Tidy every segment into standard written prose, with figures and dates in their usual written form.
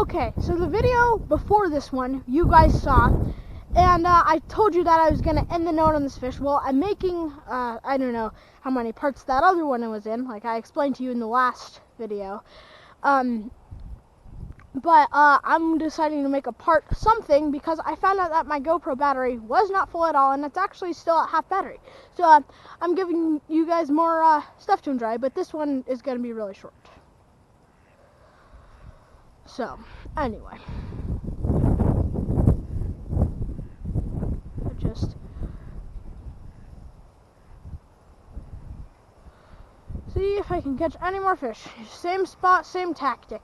Okay, so the video before this one you guys saw, and I told you that I was gonna end the note on this fish. Well, I'm making I don't know how many parts that other one was in, like I explained to you in the last video. But I'm deciding to make a part something because I found out that my GoPro battery was not full at all, and it's actually still at half battery. So I'm giving you guys more stuff to enjoy, but this one is going to be really short. So, anyway. Just see if I can catch any more fish. Same spot, same tactic.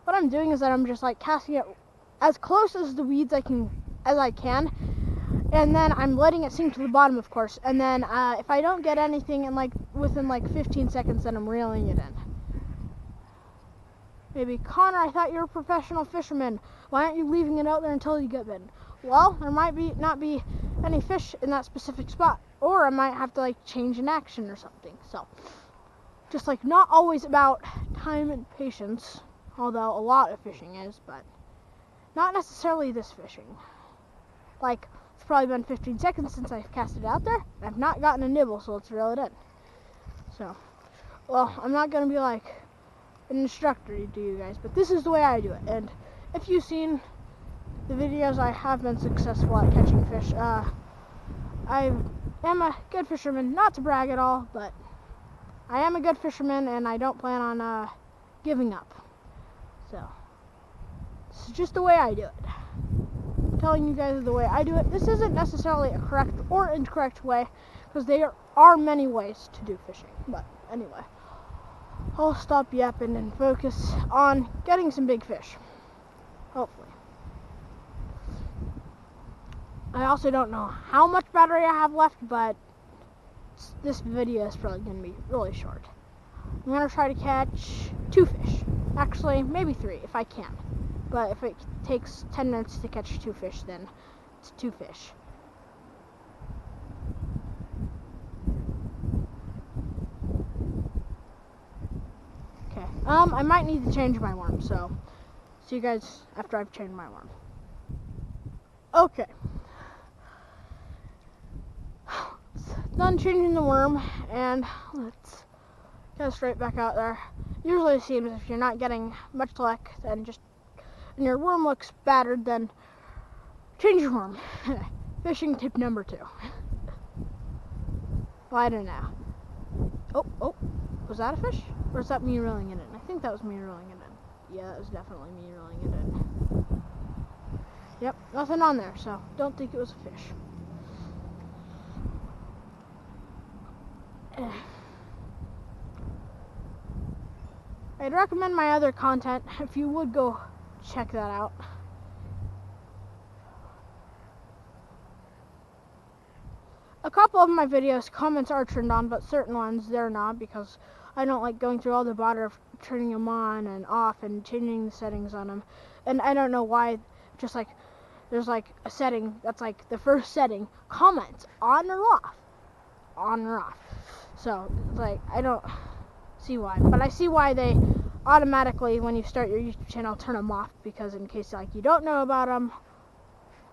What I'm doing is that I'm just like casting it as close as the weeds as I can, and then I'm letting it sink to the bottom, of course. And then if I don't get anything within 15 seconds, then I'm reeling it in. Maybe, Connor, I thought you were a professional fisherman. Why aren't you leaving it out there until you get bitten? Well, there might not be any fish in that specific spot, or I might have to change an action or something. So, just not always about time and patience. Although a lot of fishing is, but not necessarily this fishing. It's probably been 15 seconds since I've cast it out there. I've not gotten a nibble, so let's reel it in. So, well, I'm not going to be like an instructor to you guys, but this is the way I do it. And if you've seen the videos, I have been successful at catching fish. I am a good fisherman, not to brag at all, but I am a good fisherman, and I don't plan on giving up. So, this is just the way I do it. I'm telling you guys the way I do it. This isn't necessarily a correct or incorrect way, because there are many ways to do fishing. But anyway, I'll stop yapping and focus on getting some big fish. Hopefully. I also don't know how much battery I have left, but this video is probably going to be really short. I'm going to try to catch 2 fish. Actually, maybe 3 if I can. But if it takes 10 minutes to catch 2 fish, then it's 2 fish. Okay. I might need to change my worm, so see you guys after I've changed my worm. Okay. Done changing the worm, and let's go straight back out there. Usually it seems if you're not getting much luck, then and your worm looks battered, then change your worm. Fishing tip number 2. Well, I don't know. Oh, was that a fish? Or is that me reeling it in? I think that was me reeling it in. Yeah, that was definitely me reeling it in. Yep, nothing on there, so don't think it was a fish. I'd recommend my other content if you would go check that out. A couple of my videos, comments are turned on, but certain ones they're not, because I don't like going through all the bother of turning them on and off and changing the settings on them. And I don't know why, just there's a setting that's the first setting, comments, on or off. On or off. So, I don't see why. But I see why they automatically, when you start your YouTube channel, turn them off, because in case you don't know about them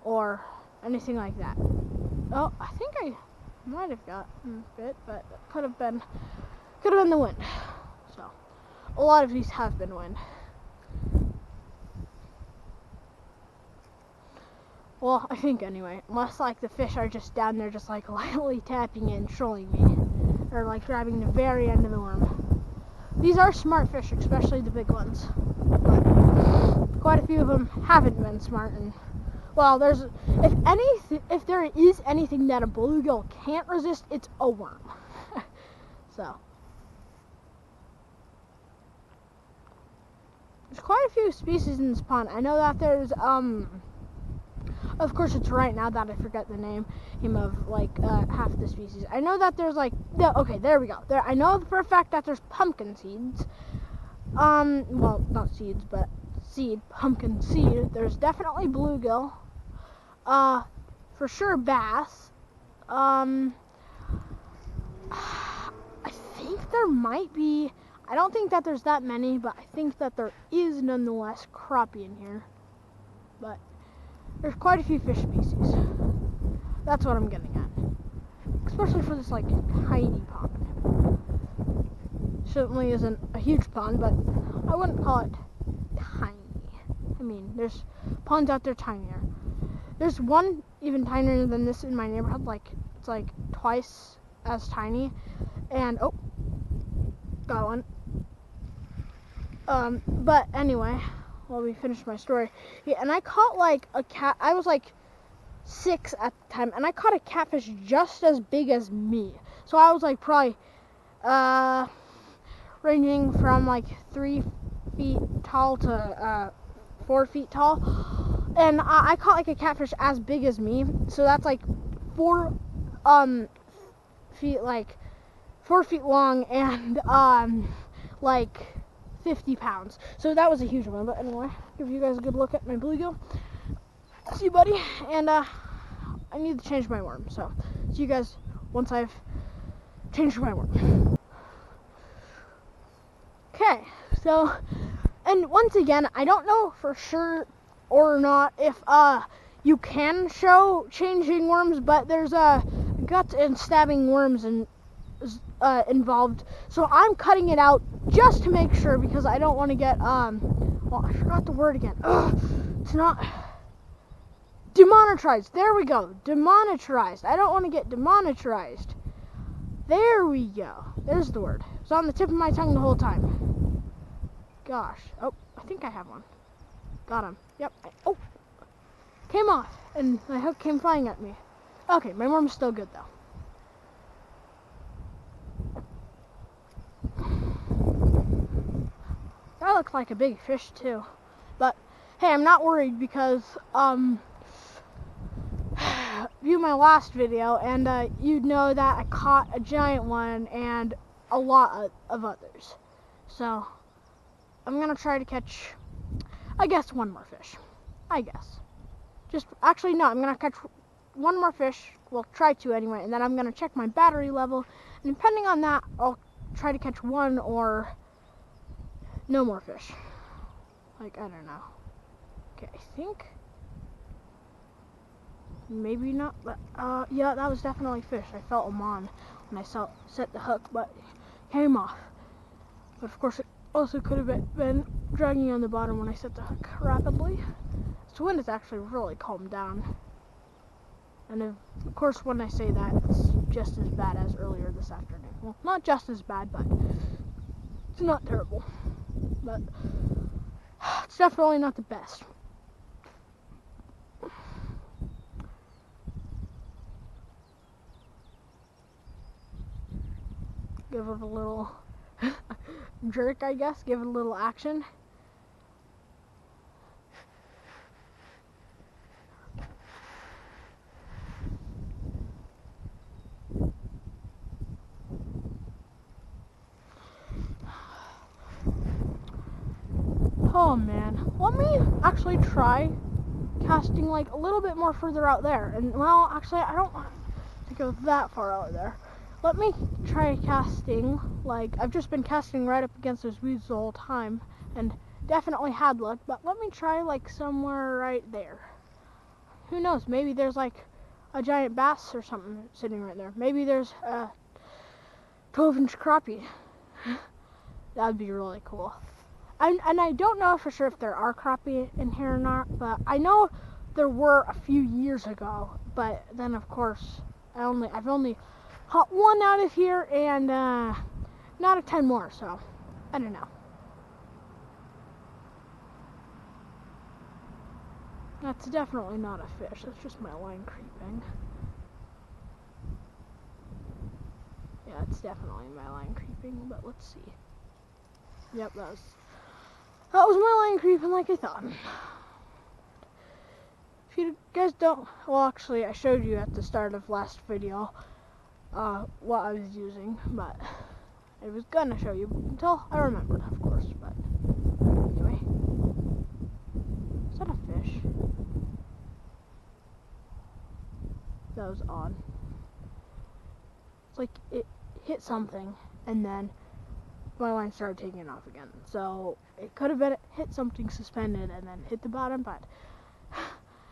or anything like that. Oh, I think I might have gotten a bit, but it could have been the wind. So, a lot of these have been wind. Well, I think anyway, unless the fish are just down there just lightly tapping and trolling me, or grabbing the very end of the worm. These are smart fish, especially the big ones, but quite a few of them haven't been smart. And well, if there is anything that a bluegill can't resist, it's a worm. So there's quite a few species in this pond. I know that there's of course, it's right now that I forget the name of half the species. I know that there's okay, there we go. I know for a fact that there's pumpkin seeds. Well, not seeds, but pumpkin seed. There's definitely bluegill. For sure bass. I think there might be. I don't think that there's that many, but I think that there is nonetheless crappie in here. But there's quite a few fish species. That's what I'm getting at. Especially for this, like, tiny pond. Certainly isn't a huge pond, but I wouldn't call it tiny. I mean, there's ponds out there tinier. There's one even tinier than this in my neighborhood. Like, it's like twice as tiny. And, oh, got one. But anyway, let me finish my story. Yeah, and I caught like a cat. I was like 6 at the time, and I caught a catfish just as big as me. So I was like probably ranging from like 3 feet tall to 4 feet tall, and I caught like a catfish as big as me. So that's like 4 feet, like 4 feet long, and like 50 pounds. So that was a huge one. But anyway, give you guys a good look at my bluegill. See you, buddy. And I need to change my worm. So see you guys once I've changed my worm. Okay, so, and once again, I don't know for sure or not if you can show changing worms, but there's guts and stabbing worms and involved, so I'm cutting it out just to make sure, because I don't want to get well, I forgot the word again. It's not demonetized. There we go, demonetized. I don't want to get demonetized. There we go. There's the word. It's on the tip of my tongue the whole time. Gosh. Oh, I think I have one. Got him. Yep. Oh, came off, and my hook came flying at me. Okay, my worm's still good though. That looks like a big fish too, but hey, I'm not worried because view my last video and you'd know that I caught a giant one and a lot of others. So I'm gonna try to catch, I guess, one more fish. I guess. Just actually no, I'm gonna catch one more fish. Well, try to anyway, and then I'm gonna check my battery level, and depending on that, I'll try to catch one or no more fish. Like, I don't know. Okay, I think maybe not, but yeah, that was definitely fish. I felt them on when I set the hook, but it came off. But of course, it also could have been dragging on the bottom when I set the hook rapidly. The wind has actually really calmed down. And of course, when I say that, it's just as bad as earlier this afternoon. Well, not just as bad, but it's not terrible. But it's definitely not the best. Give it a little jerk, I guess. Give it a little action. Oh man, let me actually try casting like a little bit more further out there. And well, actually, I don't want to go that far out there. Let me try casting, like, I've just been casting right up against those weeds the whole time and definitely had luck, but let me try like somewhere right there. Who knows, maybe there's like a giant bass or something sitting right there. Maybe there's a 12-inch crappie. That would be really cool. And I don't know for sure if there are crappie in here or not, but I know there were a few years ago. But then, of course, I've only caught one out of here, and not a 10 more. So I don't know. That's definitely not a fish. That's just my line creeping. Yeah, it's definitely my line creeping. But let's see. Yep, that was my line creeping like I thought. If you guys don't, well, actually, I showed you at the start of last video what I was using, but I was gonna show you until I remembered, of course. But anyway, is that a fish? That was odd. It's like it hit something and then my line started taking off again. So it could have been hit something suspended and then hit the bottom, but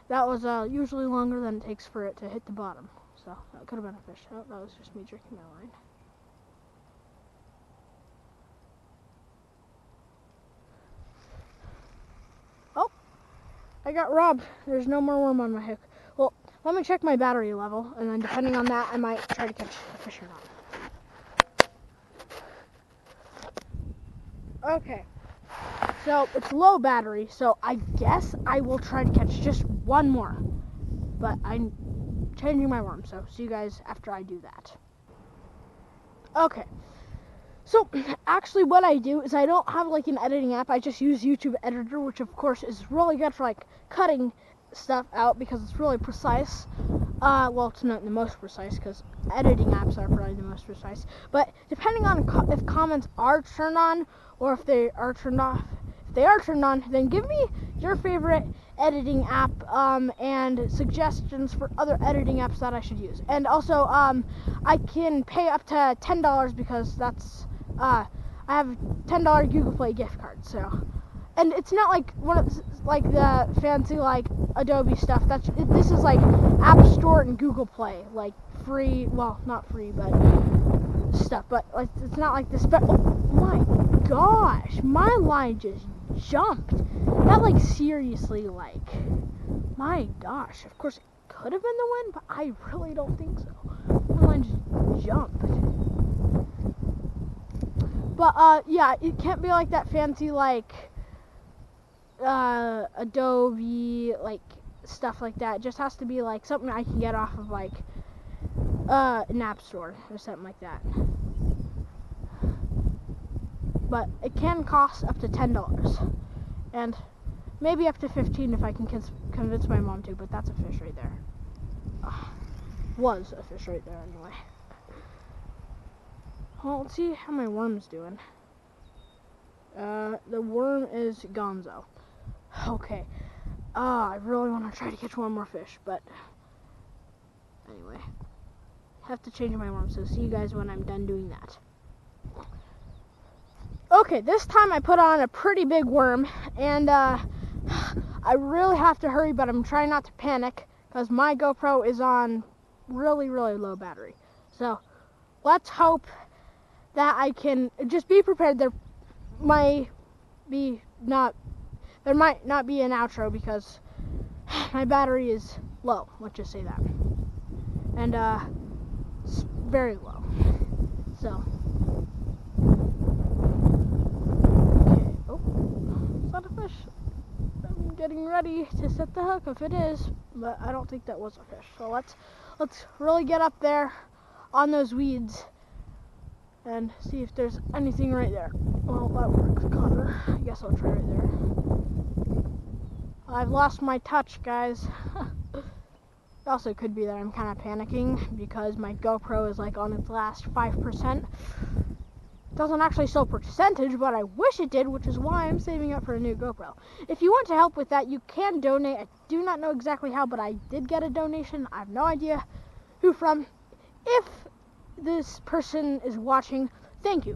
that was usually longer than it takes for it to hit the bottom. So that could have been a fish. Oh, that was just me jerking my line. Oh, I got robbed. There's no more worm on my hook. Well, let me check my battery level, and then depending on that, I might try to catch a fish or not. Okay, so it's low battery, so I guess I will try to catch just one more. But I'm changing my worm, so see you guys after I do that. Okay, so actually what I do is I don't have like an editing app. I just use YouTube Editor, which of course is really good for like cutting stuff out because it's really precise. Well, it's not the most precise because editing apps are probably the most precise. But depending on if comments are turned on or if they are turned off, if they are turned on, then give me your favorite editing app and suggestions for other editing apps that I should use. And also, I can pay up to $10 because that's I have a $10 Google Play gift card. So. And it's not like one of like the fancy like Adobe stuff. This is like App Store and Google Play, like free. Well, not free, but stuff. But like it's not like this. But oh my gosh, my line just jumped. That like seriously, like my gosh. Of course, it could have been the wind, but I really don't think so. My line just jumped. But yeah, it can't be like that fancy like. Adobe, like stuff like that. It just has to be like something I can get off of like an app store or something like that. But it can cost up to $10 and maybe up to $15 if I can convince my mom to. But that's a fish right there. Was a fish right there anyway. Well, let's see how my worm's doing. The worm is gonzo. Okay. I really want to try to catch one more fish, but anyway. Have to change my worm, so see you guys when I'm done doing that. Okay, this time I put on a pretty big worm, and I really have to hurry, but I'm trying not to panic, because my GoPro is on really, really low battery. So, let's hope that I can just be prepared. There might not be an outro because my battery is low, let's just say that, and it's very low. So okay. Oh, it's not a fish. I'm getting ready to set the hook if it is, but I don't think that was a fish. So let's really get up there on those weeds and see if there's anything right there. Well, that works, Connor. I guess I'll try right there. I've lost my touch, guys. It also could be that I'm kind of panicking because my GoPro is like on its last 5%. It doesn't actually show percentage, but I wish it did, which is why I'm saving up for a new GoPro. If you want to help with that, you can donate. I do not know exactly how, but I did get a donation. I have no idea who from. If this person is watching, thank you.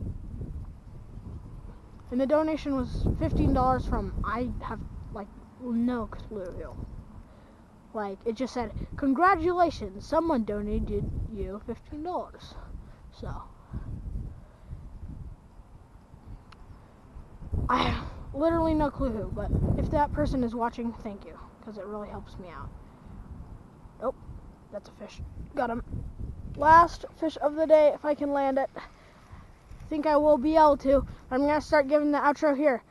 And the donation was $15 from, I have like no clue. Like it just said, congratulations, someone donated you $15. So I have literally no clue who, but if that person is watching, thank you, because it really helps me out. Oh, that's a fish. Got him. Last fish of the day, if I can land it. I think I will be able to. I'm going to start giving the outro here.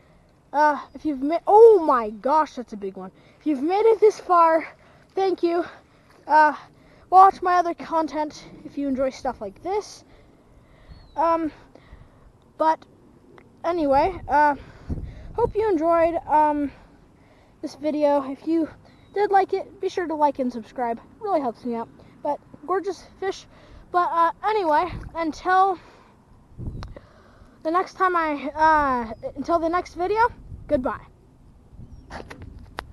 If you've made, oh my gosh, that's a big one. If you've made it this far, thank you. Watch my other content if you enjoy stuff like this. But anyway, hope you enjoyed this video. If you did like it, be sure to like and subscribe. It really helps me out. But gorgeous fish. But anyway, until the next time until the next video, goodbye.